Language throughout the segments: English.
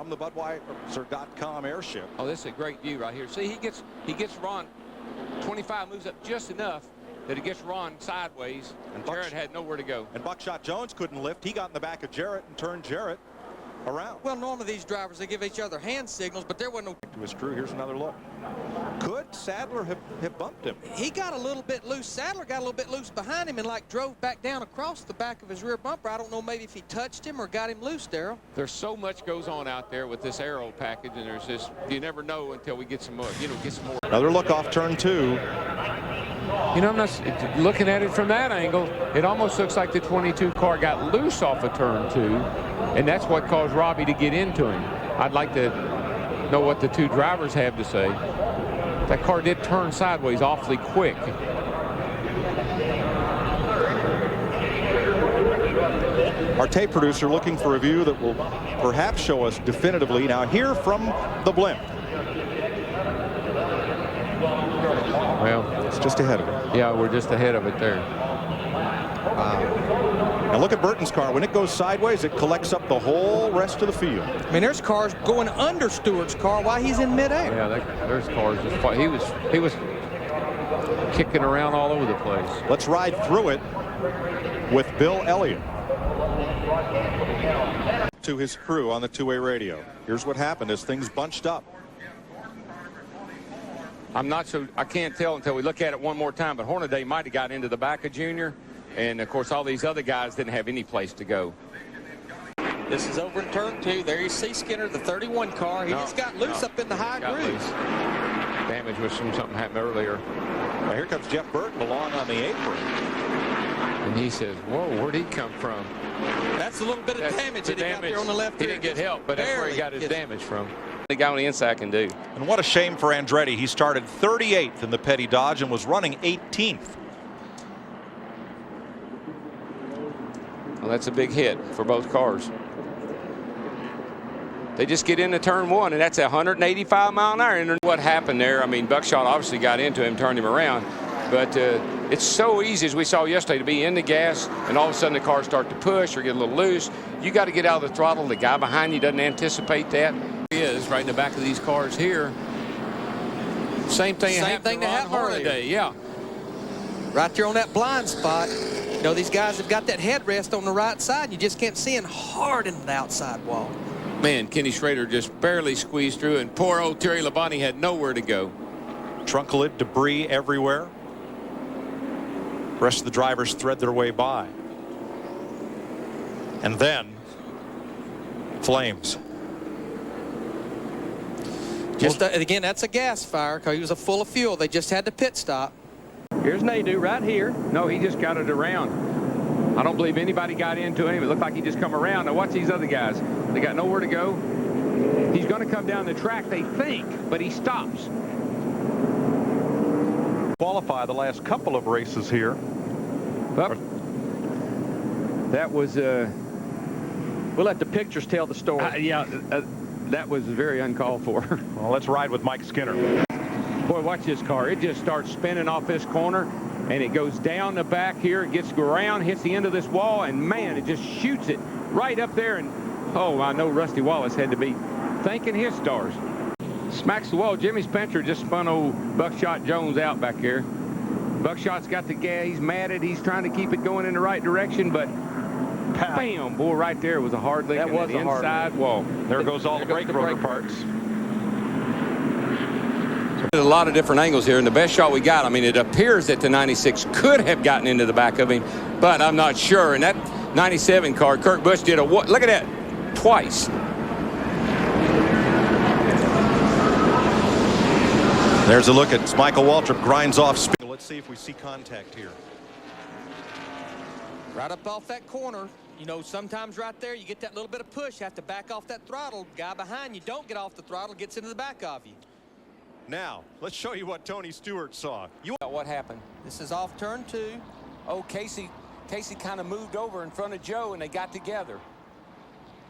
from the Budweiser.com airship. Oh, this is a great view right here. See, he gets Ron 25, moves up just enough that it gets Ron sideways, and Jarrett had nowhere to go. And Buckshot Jones couldn't lift. He got in the back of Jarrett and turned Jarrett around. Well, normally these drivers, they give each other hand signals, but there wasn't no... To his crew, here's another look. Could Sadler have bumped him? He got a little bit loose. Sadler got a little bit loose behind him and like drove back down across the back of his rear bumper. I don't know maybe if he touched him or got him loose, Darrell. There's so much goes on out there with this aero package, and there's just, you never know until we get some more, get some more. Another look off turn 2. You know, I'm not looking at it from that angle. It almost looks like the 22 car got loose off of turn 2, and that's what caused Robbie to get into him. I'd like to know what the two drivers have to say. That car did turn sideways awfully quick. Our tape producer looking for a view that will perhaps show us definitively. Now here from the blimp. Well, it's just ahead of it. Yeah, we're just ahead of it there. Now look at Burton's car. When it goes sideways, it collects up the whole rest of the field. I mean, there's cars going under Stewart's car while he's in midair. Yeah, there's cars just fly. He was kicking around all over the place. Let's ride through it with Bill Elliott. To his crew on the two-way radio. Here's what happened as things bunched up. I can't tell until we look at it one more time, but Hornaday might have got into the back of Junior, and of course all these other guys didn't have any place to go. This is over in turn 2. There you see Skinner, the 31 car. He just got loose up in the high groove. Damage was from something happened earlier. Now here comes Jeff Burton along on the apron. And he says, whoa, where'd he come from? That's a little bit of damage that he got there on the left. He didn't get help, but that's where he got his damage from. The guy on the inside can do. And what a shame for Andretti. He started 38th in the Petty Dodge and was running 18th. Well, that's a big hit for both cars. They just get into turn 1, and that's 185 mile an hour. And what happened there? I mean, Buckshot obviously got into him, turned him around. But it's so easy, as we saw yesterday, to be in the gas, and all of a sudden the cars start to push or get a little loose. You got to get out of the throttle. The guy behind you doesn't anticipate that. He is right in the back of these cars here. Same thing happened to Hornaday. Yeah. Right there on that blind spot. You know, these guys have got that headrest on the right side, and you just can't see in hard into the outside wall. Man, Kenny Schrader just barely squeezed through, and poor old Terry Labonte had nowhere to go. Trunk lid debris everywhere. The rest of the drivers thread their way by. And then flames. Just again, that's a gas fire because he was full of fuel. They just had to pit stop. Here's Nadeau right here. No, he just got it around. I don't believe anybody got into him. It looked like he just come around. Now watch these other guys. They got nowhere to go. He's going to come down the track, they think, but he stops. Qualify the last couple of races here. Well, that was, we'll let the pictures tell the story. That was very uncalled for. Well, let's ride with Mike Skinner. Boy, watch this car. It just starts spinning off this corner, and it goes down the back here. It gets around, hits the end of this wall, and man, it just shoots it right up there. And oh, I know Rusty Wallace had to be thanking his stars. Smacks the wall. Jimmy Spencer just spun old Buckshot Jones out back here. Buckshot's got the gas. He's mad at it. He's trying to keep it going in the right direction, but bam, boy, right there was a hard lick. That was the inside wall. There goes all the brake rotor parts. There's a lot of different angles here, and the best shot we got, I mean, it appears that the 96 could have gotten into the back of him, but I'm not sure. And that 97 car, Kurt Busch did look at that, twice. There's a look at Michael Waltrip grinds off speed. Let's see if we see contact here. Right up off that corner. You know, sometimes right there you get that little bit of push. You have to back off that throttle. Guy behind you don't get off the throttle, gets into the back of you. Now, let's show you what Tony Stewart saw. What happened? This is off turn 2. Oh, Casey kind of moved over in front of Joe, and they got together.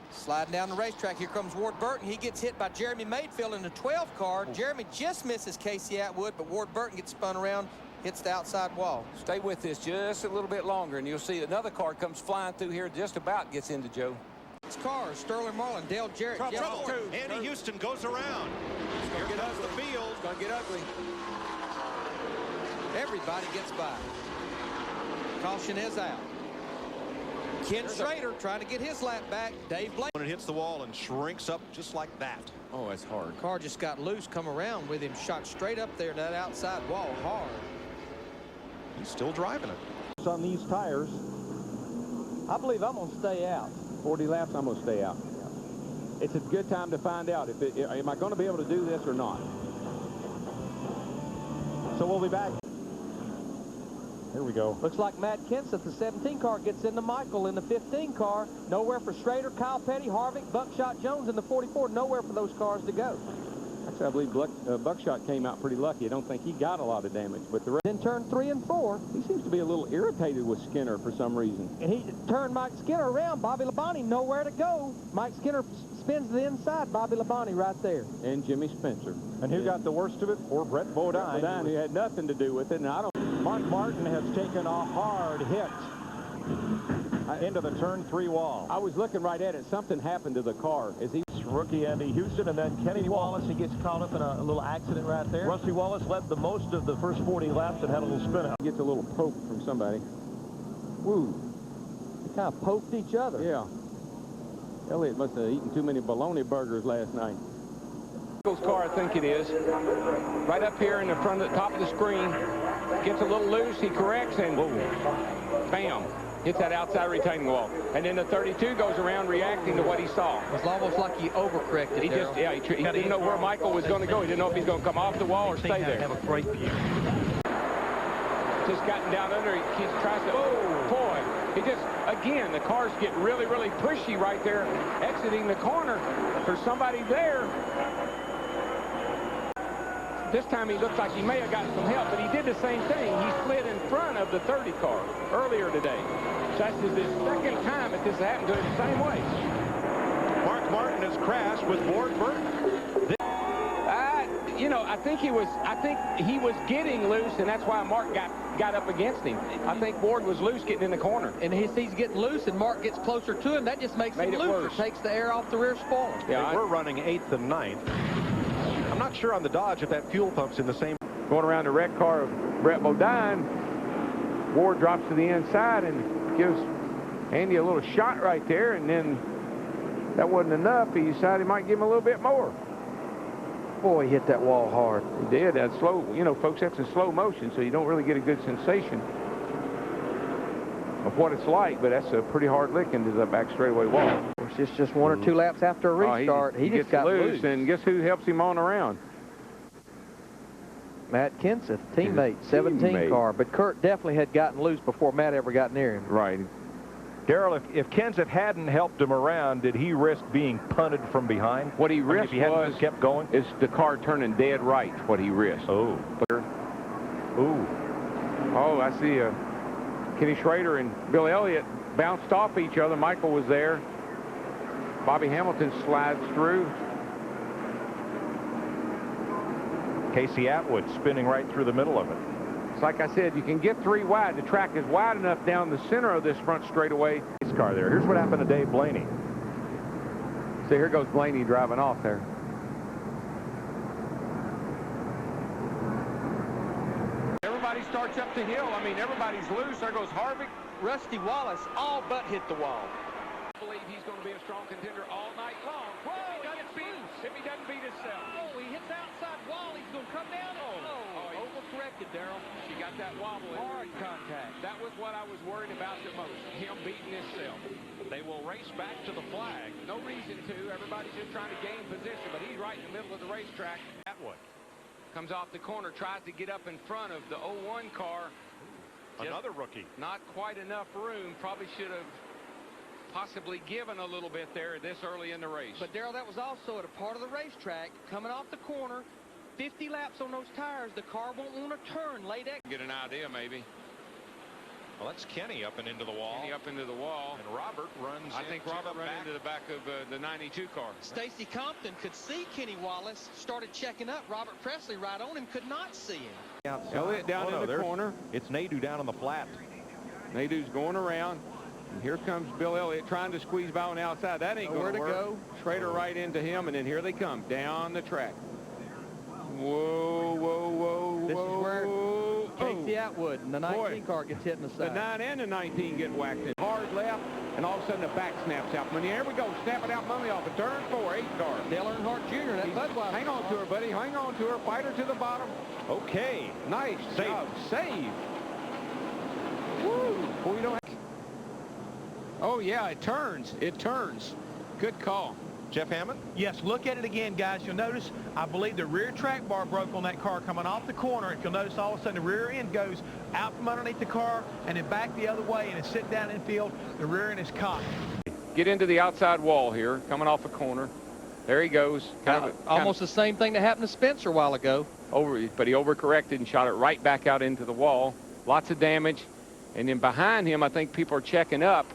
Sliding down the racetrack, here comes Ward Burton. He gets hit by Jeremy Mayfield in the 12 car. Jeremy just misses Casey Atwood, but Ward Burton gets spun around, hits the outside wall. Stay with this just a little bit longer, and you'll see another car comes flying through here, just about gets into Joe. Cars, Sterling Marlin, Dale Jarrett, Jeff Trouble. Ford. Andy Houston goes around. Here comes the field. It's gonna get ugly. Everybody gets by. Caution is out. Ken Schrader trying to get his lap back. Dave Blake. When it hits the wall and shrinks up just like that. Oh, that's hard. Car just got loose, come around with him, shot straight up there to that outside wall hard. He's still driving it. On these tires, I believe I'm going to stay out. 40 laps, I'm going to stay out. It's a good time to find out am I going to be able to do this or not. So we'll be back. Here we go. Looks like Matt Kenseth, the 17 car, gets into Michael in the 15 car. Nowhere for Schrader, Kyle Petty, Harvick, Buckshot Jones in the 44. Nowhere for those cars to go. Actually, I believe Buckshot came out pretty lucky. I don't think he got a lot of damage. But the In turn 3 and 4. he seems to be a little irritated with Skinner for some reason. And he turned Mike Skinner around. Bobby Labonte nowhere to go. Mike Skinner spins to the inside. Bobby Labonte right there. And Jimmy Spencer. And who got the worst of it? Or Brett Bodine. Bodine, who had nothing to do with it. And I don't. Mark Martin has taken a hard hit into the turn 3 wall. I was looking right at it. Something happened to the car. Is he? Rookie Andy Houston, and then Kenny Wallace. He gets caught up in a little accident right there. Rusty Wallace led the most of the first 40 laps and had a little spin out. Gets a little poke from somebody. Woo. They kind of poked each other. Yeah. Elliott must have eaten too many bologna burgers last night. Car, I think it is. Right up here in the front of the top of the screen. Gets a little loose. He corrects and bam. Hits that outside retaining wall. And then the 32 goes around reacting to what he saw. It was almost like he overcorrected. He just, yeah, he didn't know where Michael was going to go. He didn't know if he's going to come off the wall or stay there. Have a great view. Just gotten down under. He tries to, oh, boy. He just, again, the cars get really, really pushy right there, exiting the corner. For somebody there. This time he looks like he may have gotten some help, but he did the same thing. He slid in front of the 30 car earlier today. So that's his second time that this happened to him the same way. Mark Martin has crashed with Ward Burton. You know, I think he was getting loose, and that's why Mark got up against him. I think Ward was loose getting in the corner. And he's getting loose, and Mark gets closer to him. That just makes him looser. Worse. Takes the air off the rear spoiler. Yeah, we're running 8th and 9th. I'm not sure on the Dodge if that fuel pump's in the same. Going around the wreck car of Brett Bodine, Ward drops to the inside and gives Andy a little shot right there, and then that wasn't enough. He decided he might give him a little bit more. Boy, he hit that wall hard. He did. That's slow. You know, folks, that's in slow motion, so you don't really get a good sensation of what it's like, but that's a pretty hard lick into the back straightaway wall. It's just 1 or 2 laps after a restart. He just gets got loose, and guess who helps him on around? Matt Kenseth, teammate, 17 car. But Kurt definitely had gotten loose before Matt ever got near him. Right. Darrell, if Kenseth hadn't helped him around, did he risk being punted from behind? What he risked if he hadn't just kept going? Is the car turning dead right, what he risked. Oh. Ooh. Oh, I see. Kenny Schrader and Bill Elliott bounced off each other. Michael was there. Bobby Hamilton slides through. Casey Atwood spinning right through the middle of it. It's like I said, you can get 3 wide. The track is wide enough down the center of this front straightaway. This car there. Here's what happened to Dave Blaney. See, here goes Blaney driving off there. Everybody starts up the hill. I mean, everybody's loose. There goes Harvick. Rusty Wallace all but hit the wall. I believe he's going to be a strong contender all night long. Whoa, if he doesn't beat himself. Oh, he hits the outside wall. He's going to come down. Oh, overcorrected, Darrell. She got that wobble. Hard contact. That was what I was worried about the most, him beating himself. They will race back to the flag. No reason to. Everybody's just trying to gain position, but he's right in the middle of the racetrack. Atwood comes off the corner, tries to get up in front of the 01 car. Another rookie. Not quite enough room. Probably should have possibly given a little bit there this early in the race. But, Darrell, that was also at a part of the racetrack, coming off the corner, 50 laps on those tires. The car won't want to turn late. Get an idea, maybe. Well, that's Kenny up and into the wall. Kenny up into the wall. And Robert runs. I think Robert ran into the back of the 92 car. Stacy Compton could see Kenny Wallace, started checking up. Robert Presley right on him, could not see him. Elliott down in the corner. It's Nadeau down on the flat. Nadeau's going around. And here comes Bill Elliott trying to squeeze by on the outside. That ain't going to work. Go. Schrader right into him, and then here they come down the track. Whoa, whoa, whoa, This whoa. is where Casey Atwood and the 19 car gets hit in the side. The 9 and the 19 get whacked in. Hard left, and all of a sudden the back snaps out. Here we go, snapping out money off of turn 4, 8 car. Dale Earnhardt Jr. That Budweiser. Hang on to her, buddy. Hang on to her. Fight her to the bottom. Okay, nice job. Save. Woo. Boy, you don't have... Oh, yeah, it turns. It turns. Good call. Jeff Hammond? Yes, look at it again, guys. You'll notice, I believe the rear track bar broke on that car coming off the corner. If you'll notice, all of a sudden the rear end goes out from underneath the car and then back the other way, and it's sitting down in field. The rear end is caught. Get into the outside wall here, coming off the corner. There he goes. Almost the same thing that happened to Spencer a while ago. But he overcorrected and shot it right back out into the wall. Lots of damage. And then behind him, I think people are checking up.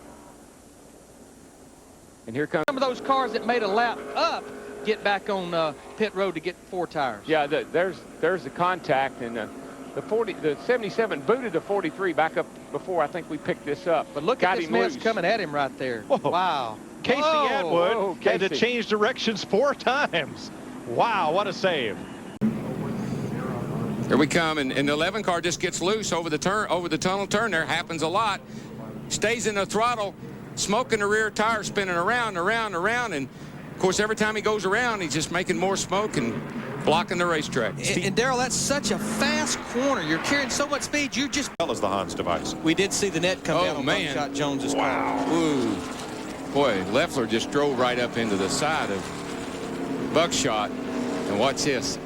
And here comes some of those cars that made a lap up get back on pit road to get 4 tires. Yeah, there's the contact, and the 77 booted the 43 back up before I think we picked this up. But look at this mess coming at him right there. Whoa. Wow. Casey Atwood had to Casey. change directions 4 times. Wow, what a save. Here we come, and the 11 car just gets loose over the tunnel turn there. Happens a lot. Stays in the throttle, smoking the rear tire, spinning around, and of course every time he goes around he's just making more smoke and blocking the racetrack. And Darrell, that's such a fast corner. You're carrying so much speed, you just... As the Hans device. We did see the net come down on man. Buckshot Jones's car. Ooh. Boy, Leffler just drove right up into the side of Buckshot, and watch this.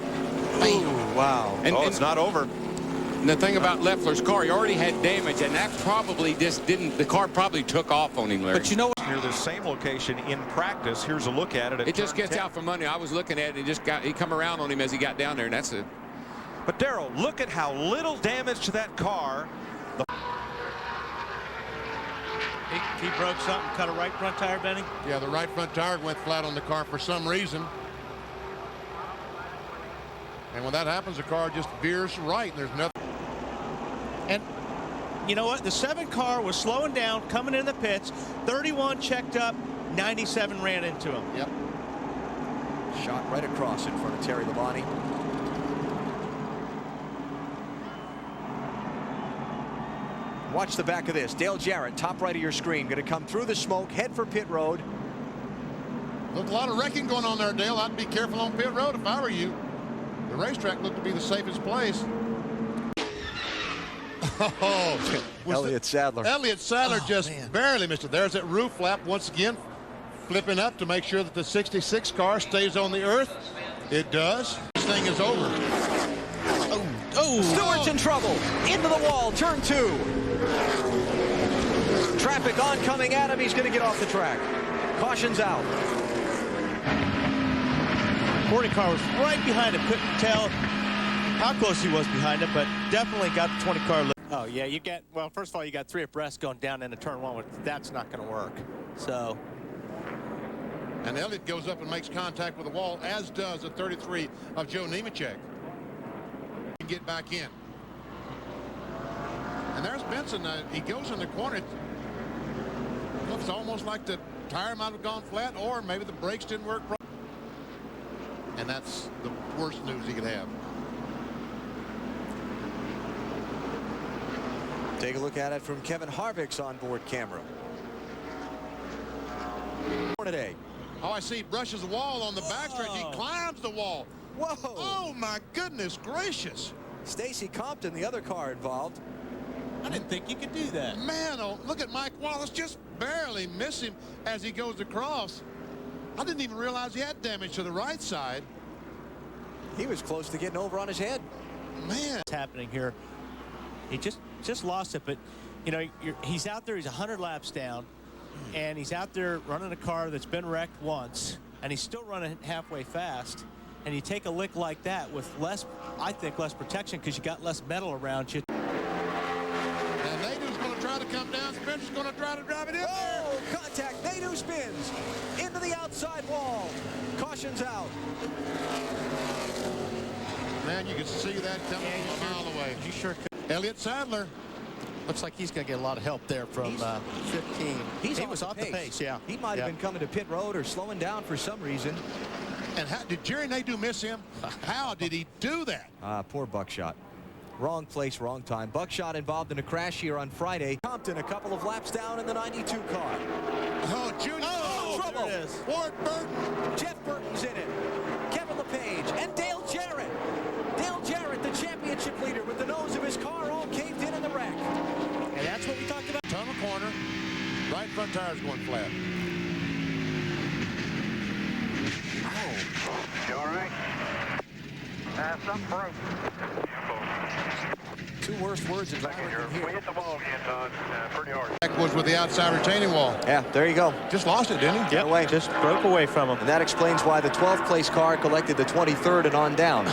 Ooh, wow. And it's not over. And the thing about Leffler's car, he already had damage, and that probably just didn't, the car probably took off on him, Larry. But you know what? Near this same location in practice. Here's a look at it. It just gets 10. Out from under. I was looking at it, he come around on him as he got down there, and that's it. But Darrell, look at how little damage to that car. He broke something, cut a right front tire, Benny? Yeah, the right front tire went flat on the car for some reason. And when that happens, the car just veers right, and there's nothing. And you know what? The 7 car was slowing down, coming in the pits. 31 checked up, 97 ran into him. Yep. Shot right across in front of Terry Labonte. Watch the back of this. Dale Jarrett, top right of your screen, going to come through the smoke, head for pit road. Look, a lot of wrecking going on there, Dale. I'd be careful on pit road if I were you. The racetrack looked to be the safest place. Oh, Elliott Sadler. Elliott Sadler just barely missed it. There's that roof flap once again, flipping up to make sure that the 66 car stays on the earth. It does. This thing is over. Stewart's in trouble. Into the wall, turn 2. Traffic oncoming at him. He's going to get off the track. Caution's out. 40 car was right behind him. Couldn't tell how close he was behind him, but definitely got the 20 car. Oh, yeah, you get, well, first of all, you got 3 abreast going down into turn 1. That's not going to work. So. And Elliott goes up and makes contact with the wall, as does the 33 of Joe Nemechek. Get back in. And there's Benson. He goes in the corner. It looks almost like the tire might have gone flat, or maybe the brakes didn't work properly. And that's the worst news he could have. Take a look at it from Kevin Harvick's onboard camera. Today. Oh, I see. He brushes the wall on the backstretch. He climbs the wall. Whoa! Oh my goodness gracious! Stacy Compton, the other car involved. I didn't think you could do that. Man, oh, look at Mike Wallace just barely miss him as he goes across. I didn't even realize he had damage to the right side. He was close to getting over on his head. Man, What's happening here? He just lost it, but you know, he's out there. He's 100 laps down, and he's out there running a car that's been wrecked once, and he's still running halfway fast. And you take a lick like that with less, I think, less protection because you got less metal around you. and Nadeau's going to try to come down. Spencer's going to try to drive it in there. Oh, contact. Nadeau spins into the outside wall. Caution's out. Man, you can see that coming from a mile away. You sure could. Elliott Sadler Looks like he's going to get a lot of help there from 15. He was off the pace, yeah. He might have been coming to pit road or slowing down for some reason. And how, did Jerry Nadeau miss him? How did he do that? Poor Buckshot. Wrong place, wrong time. Buckshot involved in a crash here on Friday. Compton a couple of laps down in the 92 car. Oh, Junior. Oh, trouble. There it is. Ward Burton. Jeff Burton's in it. Kevin LePage and Dale Jarrett. Dale Jarrett, the championship leader, with the nose of his car all caved in the wreck. And that's what we talked about. Tunnel corner. Right front tire's going flat. You all right? Something broke. Two worst words in We hit the wall again, Todd, pretty hard. That was with the outside retaining wall. Yeah, there you go. Just lost it, didn't he? Get away. Just broke away from him. And that explains why the 12th place car collected the 23rd and on down.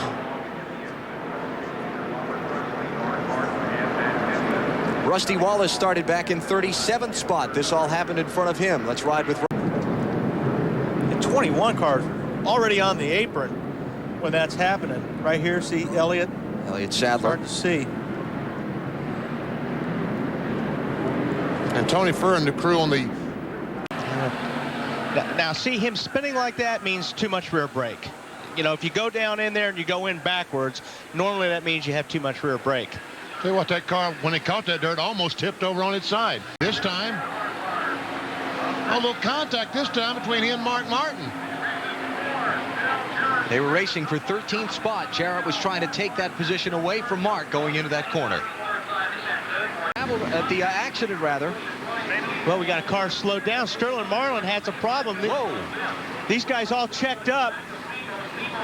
Rusty Wallace started back in 37th spot. This all happened in front of him. Let's ride with... The 21 car already on the apron when that's happening. Right here, see Elliott. Elliott Sadler. Hard to see. And Tony Furr and the crew on the... Now, see, him spinning like that means too much rear brake. You know, if you go down in there and you go in backwards, normally that means you have too much rear brake. Tell you what, that car, when it caught that dirt, almost tipped over on its side. This time, a little contact this time between him and Mark Martin. They were racing for 13th spot. Jarrett was trying to take that position away from Mark going into that corner. At the accident, rather. Well, we got a car slowed down. Sterling Marlin has a problem. Whoa. These guys all checked up.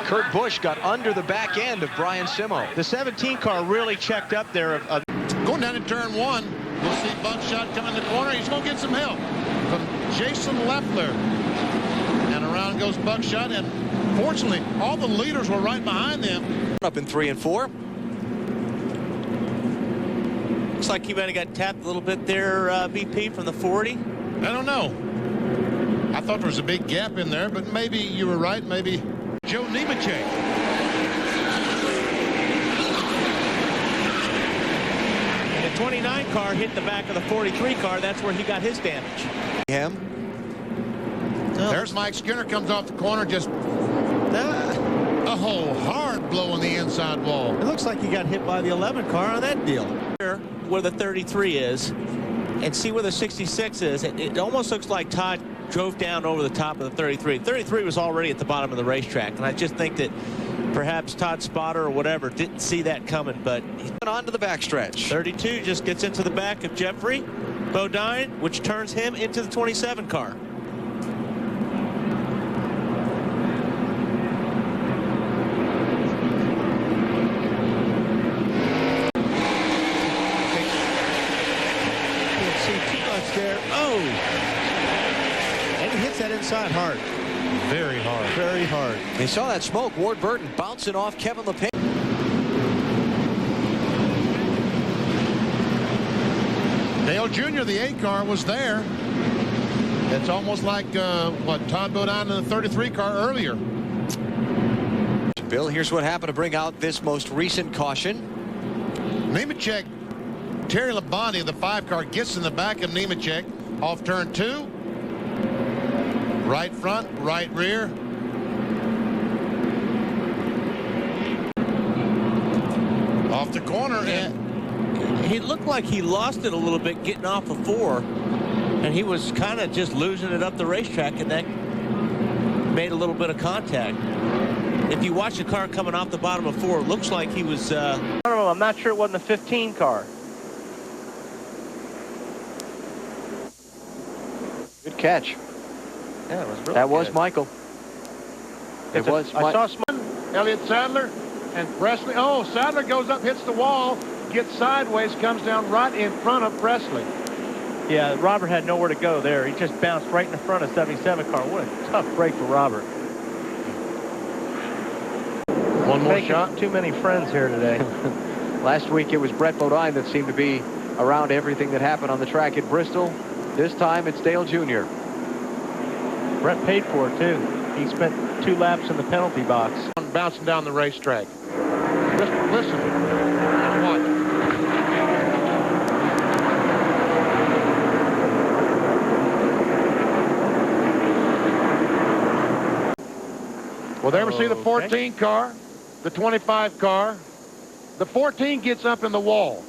Kurt Busch got under the back end of Brian Simo. The 17 car really checked up there. Going down in turn one, we'll see Buckshot come in the corner. He's going to get some help from Jason Leffler. And around goes Buckshot, and fortunately, all the leaders were right behind them. Up in 3 and 4. Looks like he might have got tapped a little bit there, BP, from the 40. I don't know. I thought there was a big gap in there, but maybe you were right. Maybe Joe Nemechek. And the 29 car hit the back of the 43 car. That's where he got his damage. Him. There's Mike Skinner, comes off the corner, just a whole hard blow on the inside wall. It looks like he got hit by the 11 car on that deal. Where the 33 is, and see where the 66 is. It almost looks like Todd drove down over the top of the 33. 33 was already at the bottom of the racetrack, and I just think that perhaps Todd Spotter or whatever didn't see that coming, but He went on to the backstretch. 32 just gets into the back of Jeffrey Bodine, which turns him into the 27 car. That inside hard. Very hard. Very hard. They saw that smoke. Ward Burton bouncing off Kevin LePage. Dale Jr., the 8 car, was there. It's almost like what Todd Bodine in the 33 car earlier. Bill, here's what happened to bring out this most recent caution. Nemechek, Terry Labonte of the 5 car gets in the back of Nemechek off turn 2. Right front, right rear. Off the corner. And he looked like he lost it a little bit getting off of 4, and he was kind of just losing it up the racetrack, and that made a little bit of contact. If you watch the car coming off the bottom of 4, it looks like he was I don't know, I'm not sure it wasn't the 15 car. Good catch. Yeah, it was really That was good. Michael. It was. I saw Elliott Sadler and Presley. Oh, Sadler goes up, hits the wall, gets sideways, comes down right in front of Presley. Yeah, Robert had nowhere to go there. He just bounced right in the front of 77 car. What a tough break for Robert. One more Making shot. Too many friends here today. Last week it was Brett Bodine that seemed to be around everything that happened on the track at Bristol. This time it's Dale Jr. Brett paid for it too. He spent 2 laps in the penalty box. bouncing down the racetrack. Listen. Watch. Well, there we see the 14 car, the 25 car. The 14 gets up in the wall.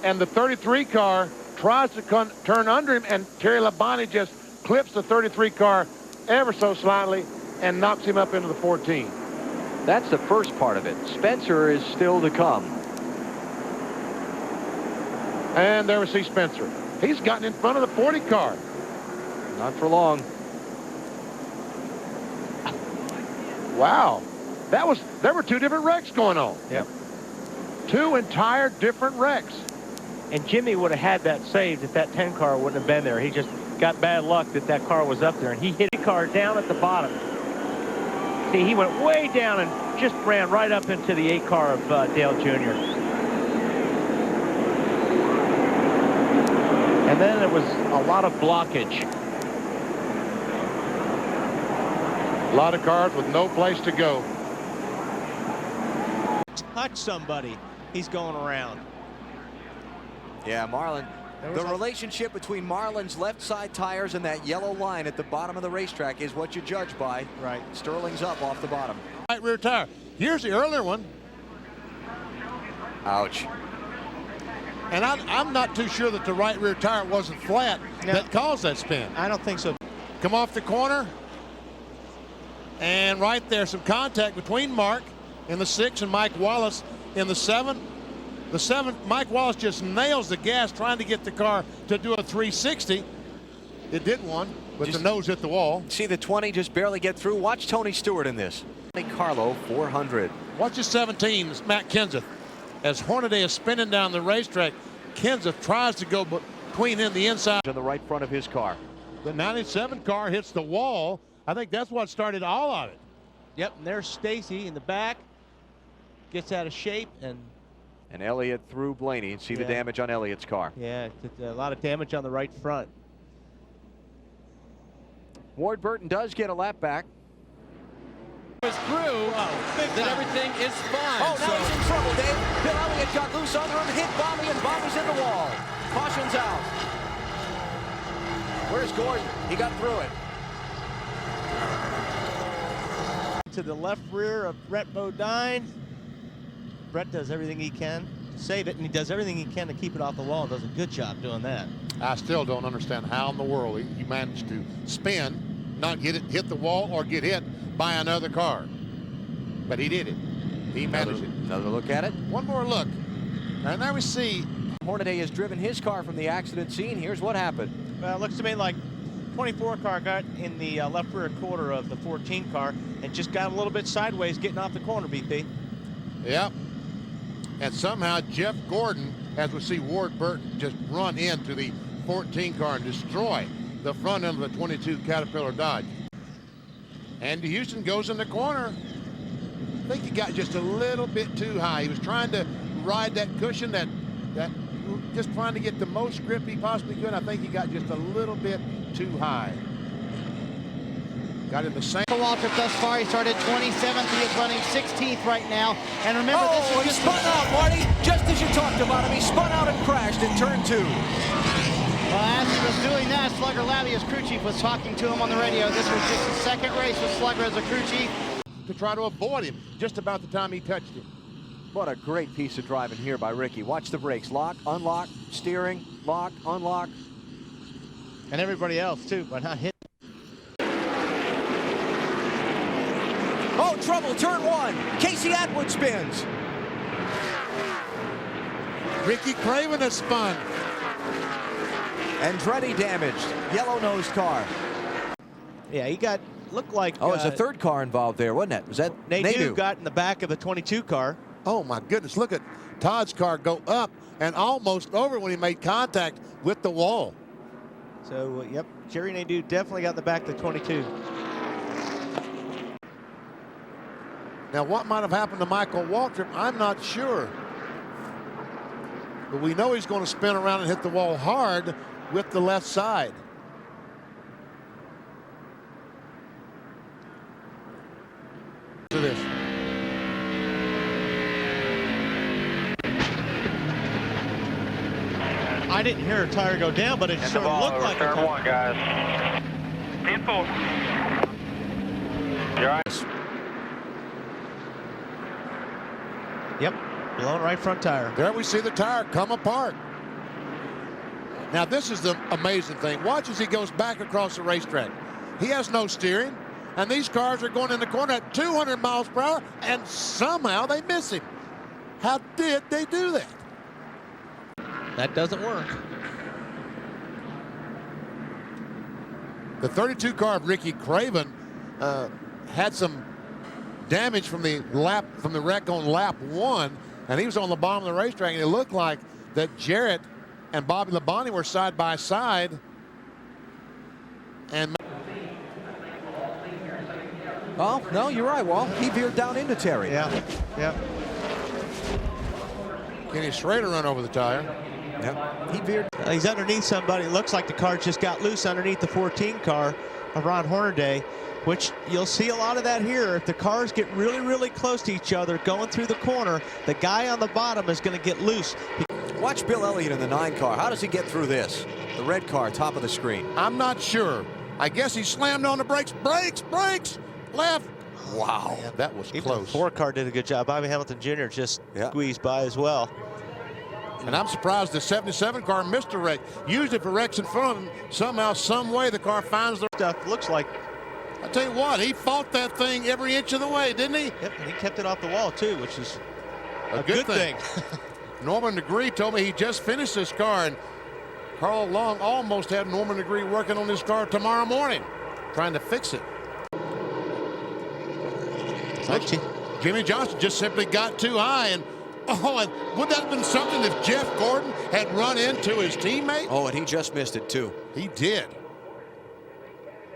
And the 33 car tries to turn under him, and Terry Labonte just clips the 33 car ever so slightly and knocks him up into the 14. That's the first part of it. Spencer is still to come. And there we see Spencer. He's gotten in front of the 40 car. Not for long. Wow. There were two different wrecks going on. Yep. Two entire different wrecks. And Jimmy would have had that saved if that 10 car wouldn't have been there. He just got bad luck that that car was up there, and he hit the car down at the bottom. See, he went way down and just ran right up into the 8 car of Dale Jr. And then there was a lot of blockage. A lot of cars with no place to go. Touch somebody, he's going around. Yeah, Marlin. The relationship between Marlin's left side tires and that yellow line at the bottom of the racetrack is what you judge by. Right. Sterling's up off the bottom. Right rear tire. Here's the earlier one. Ouch. And I'm not too sure that the right rear tire wasn't flat that caused that spin. I don't think so. Come off the corner. And right there, some contact between Mark in the 6 and Mike Wallace in the 7. The 7, Mike Wallace just nails the gas trying to get the car to do a 360. It did one, but the nose hit the wall. See the 20 just barely get through. Watch Tony Stewart in this. Carlo 400. Watch the 17, it's Matt Kenseth. As Hornaday is spinning down the racetrack, Kenseth tries to go between him the inside. On the right front of his car. The 97 car hits the wall. I think that's what started all of it. Yep, and there's Stacy in the back. Gets out of shape, and Elliott through Blaney. See the damage on Elliott's car. Yeah, a lot of damage on the right front. Ward Burton does get a lap back. Was through, then everything is fine. Oh, now he's in trouble, Dave. Bill Elliott got loose under him, hit Bobby, and Bobby's in the wall. Caution's out. Where's Gordon? He got through it. To the left rear of Brett Bodine. Brett does everything he can to save it, and he does everything he can to keep it off the wall. Does a good job doing that. I still don't understand how in the world he managed to spin, not get it, hit the wall, or get hit by another car. But he did it. He managed it. Another look at it. One more look. And there we see. Hornaday has driven his car from the accident scene. Here's what happened. Well, it looks to me like 24 car got in the left rear quarter of the 14 car and just got a little bit sideways getting off the corner, BP. Yep. And somehow Jeff Gordon, as we see Ward Burton just run into the 14 car and destroy the front end of the 22 Caterpillar Dodge. Andy Houston goes in the corner. I think he got just a little bit too high. He was trying to ride that cushion, that just trying to get the most grip he possibly could. I think he got just a little bit too high. Got in the same. Waltrip thus far, he started 27th. He is running 16th right now. And remember, this is he just spun out, Marty. Just as you talked about him, he spun out and crashed in turn 2. Well, as he was doing that, Slugger Labby, his crew chief, was talking to him on the radio. This was just his second race with Slugger as a crew chief. To try to avoid him just about the time he touched him. What a great piece of driving here by Ricky. Watch the brakes. Lock, unlock, steering, lock, unlock. And everybody else, too, but not hit. Oh, trouble, turn 1. Casey Atwood spins. Ricky Craven has spun. Andretti damaged. Yellow-nosed car. Yeah, he got, looked like... Oh, it's a third car involved there, wasn't it? Was that Nadeau got in the back of the 22 car. Oh, my goodness. Look at Todd's car go up and almost over when he made contact with the wall. So, yep, Jerry Nadeau definitely got in the back of the 22. Now, what might have happened to Michael Waltrip, I'm not sure. But we know he's going to spin around and hit the wall hard with the left side. To this. I didn't hear a tire go down, but it sure looked like a tire. Turn 1, guys. 10-4. You're right. Yep, blown right front tire. There we see the tire come apart. Now this is the amazing thing. Watch as he goes back across the racetrack. He has no steering, and these cars are going in the corner at 200 miles per hour, and somehow they miss him. How did they do that? That doesn't work. The 32 car of Ricky Craven had some damage from the wreck on lap 1, and he was on the bottom of the racetrack, and it looked like that Jarrett and Bobby Labonte were side by side. And Oh, no, you're right, Walt. He veered down into Terry. Yeah. Kenny Schrader run over the tire. Yep. He veered. He's underneath somebody. It looks like the car just got loose underneath the 14 car of Ron Hornaday, which you'll see a lot of that here. If the cars get really, really close to each other going through the corner, the guy on the bottom is going to get loose. Watch Bill Elliott in the 9 car. How does he get through this? The red car, top of the screen. I'm not sure. I guess he slammed on the brakes. Brakes, left. Wow, that was close. The 4 car did a good job. Bobby Hamilton Jr. just squeezed by as well. And I'm surprised the 77 car missed a wreck. Usually if a wreck's in front of him, somehow, some way, the car finds the stuff. Looks like, I tell you what, he fought that thing every inch of the way, didn't he? Yep, and he kept it off the wall too, which is a good thing. Norman Degree told me he just finished this car, and Carl Long almost had Norman Degree working on this car tomorrow morning, trying to fix it. Jimmy Johnson just simply got too high, and and would that have been something if Jeff Gordon had run into his teammate? Oh, and he just missed it too. He did.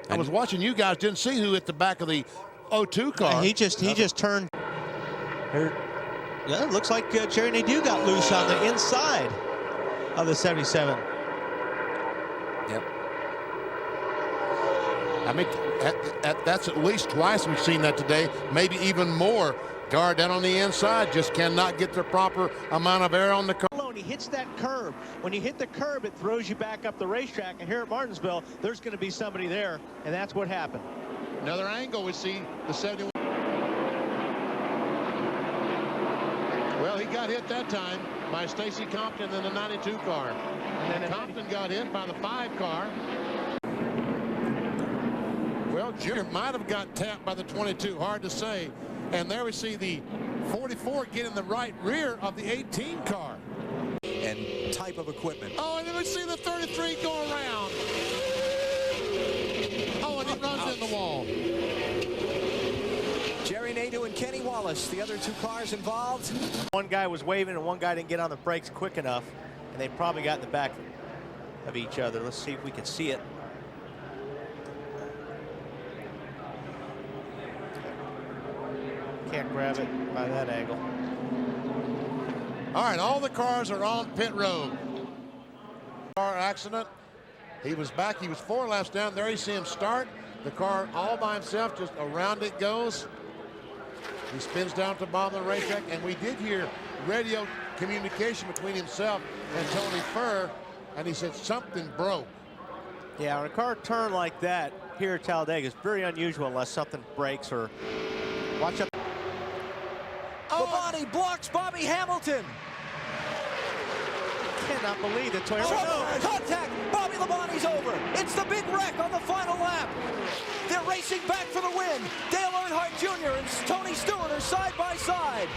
I was watching you guys, didn't see who hit the back of the 02 car. He just turned. Yeah, it looks like Jerry Nadeau got loose on the inside of the 77. Yep. I mean, that's at least twice we've seen that today, maybe even more. Guard down on the inside just cannot get the proper amount of air on the car. He hits that curb. When you hit the curb, it throws you back up the racetrack. And here at Martinsville, there's going to be somebody there, and that's what happened. Another angle, we see the 71. Well, he got hit that time by Stacy Compton in the 92 car. And then Compton got hit by the 5 car. Well, Junior might have got tapped by the 22, hard to say. And there we see the 44 get in the right rear of the 18 car. And type of equipment. Oh, and then we see the 33 go around. Oh, and he runs in the wall. Jerry Nadeau and Kenny Wallace, the other 2 cars involved. One guy was waving and one guy didn't get on the brakes quick enough, and they probably got in the back of each other. Let's see if we can see it. Can't grab it by that angle. All right, all the cars are on pit road. Car accident. He was back. He was 4 laps down. There you see him start. The car all by himself, just around it goes. He spins down to the bottom of the racetrack, and we did hear radio communication between himself and Tony Furr, and he said something broke. Yeah, when a car turn like that here at Talladega is very unusual unless something breaks or watch out. Labonte blocks Bobby Hamilton. Cannot believe that Toyota. Oh, contact. Bobby Labonte's over. It's the big wreck on the final lap. They're racing back for the win. Dale Earnhardt Jr. and Tony Stewart are side by side.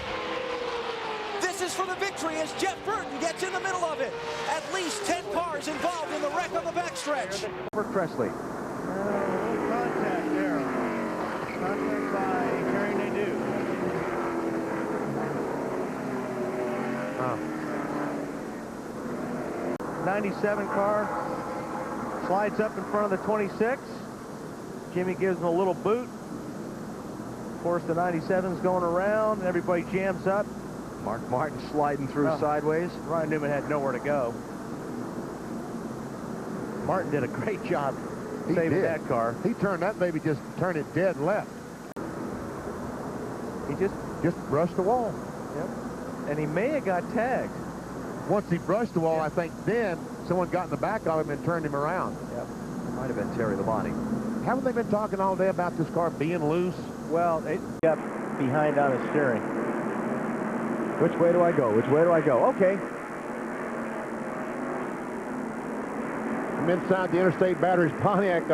This is for the victory as Jeff Burton gets in the middle of it. At least 10 cars involved in the wreck on the backstretch. For Presley. Contact there. Contact by Jerry Nadeau. 97 car slides up in front of the 26. Jimmy gives him a little boot. Of course, the 97's going around. Everybody jams up. Mark Martin sliding through sideways. Ryan Newman had nowhere to go. Martin did a great job saving that car. He turned that baby, just turned it dead left. He just brushed the wall. Yep. And he may have got tagged. Once he brushed the wall, I think then someone got in the back of him and turned him around. Yep. Might have been Terry Labonte. Haven't they been talking all day about this car being loose? Well, it got behind on his steering. Which way do I go? Which way do I go? Okay. I'm inside the Interstate Batteries Pontiac